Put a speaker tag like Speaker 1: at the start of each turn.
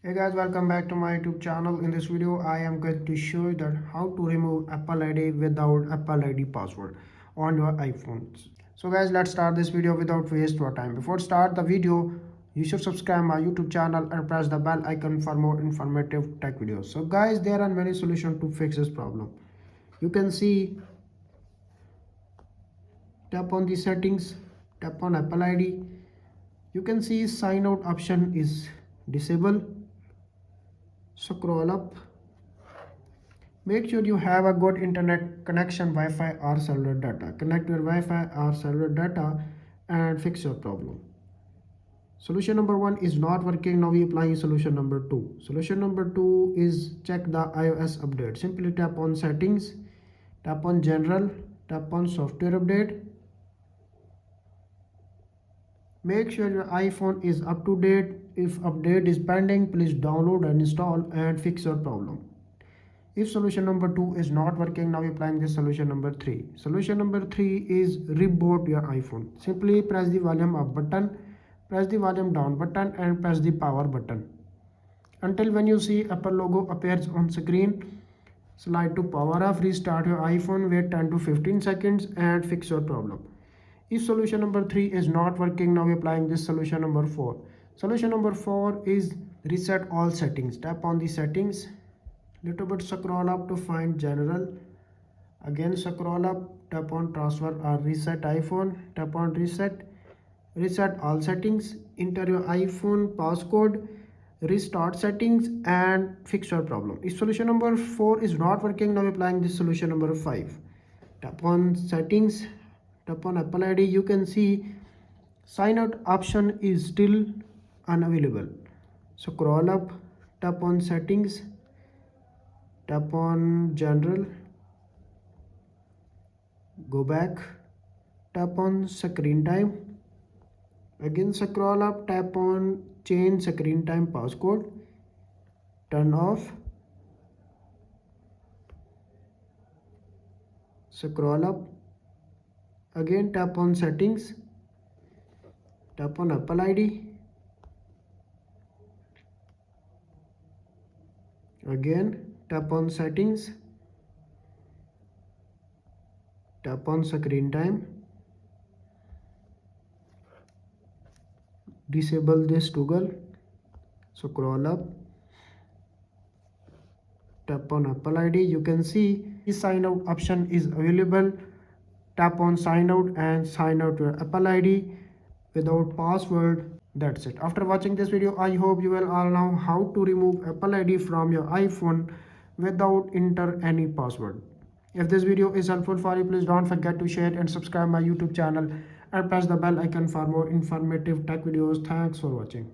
Speaker 1: Hey guys, welcome back to my YouTube channel. In this video, I am going to show you that how to remove Apple ID without Apple ID password on your iPhones. So guys, let's start this video without waste your time. Before start the video, you should subscribe my YouTube channel and press the bell icon for more informative tech videos. So guys, there are many solutions to fix this problem. You can see, tap on the settings, tap on Apple ID. You can see sign out option is disabled. Scroll up. Make sure you have a good internet connection, Wi-Fi or cellular data. Connect your Wi-Fi or cellular data and fix your problem. Solution number 1 is not working. Now we applying solution number 2. Solution number 2 is check the iOS update. Simply tap on settings, tap on general, tap on software update. Make sure your iPhone is up to date. If update is pending, please download and install and fix your problem. If solution number 2 is not working, now applying this solution number 3. Solution number 3 is reboot your iPhone. Simply press the volume up button, press the volume down button and press the power button. Until when you see Apple logo appears on screen, slide to power off, restart your iPhone, wait 10 to 15 seconds and fix your problem. If solution number 3 is not working, now applying this solution number 4. Solution number 4 is reset all settings. Tap on the settings, little bit scroll up to find general. Again scroll up, tap on transfer or reset iPhone, tap on reset all settings, enter your iPhone passcode, restart settings and fix your problem. If solution number 4 is not working, now applying this solution number 5. Tap on settings, tap on Apple ID. You can see sign out option is still unavailable. Scroll up, tap on settings, tap on general, go back, tap on screen time, again scroll up, tap on change screen time passcode, turn off, scroll up, again tap on settings, tap on Apple ID, again tap on settings, tap on screen time, disable this toggle, scroll up, tap on Apple ID. You can see the sign out option is available. Tap on sign out and sign out your Apple ID without password. That's it. After watching this video, I hope you will all know how to remove Apple ID from your iPhone without enter any password. If this video is helpful for you, please don't forget to share and subscribe my YouTube channel and press the bell icon for more informative tech videos. Thanks for watching.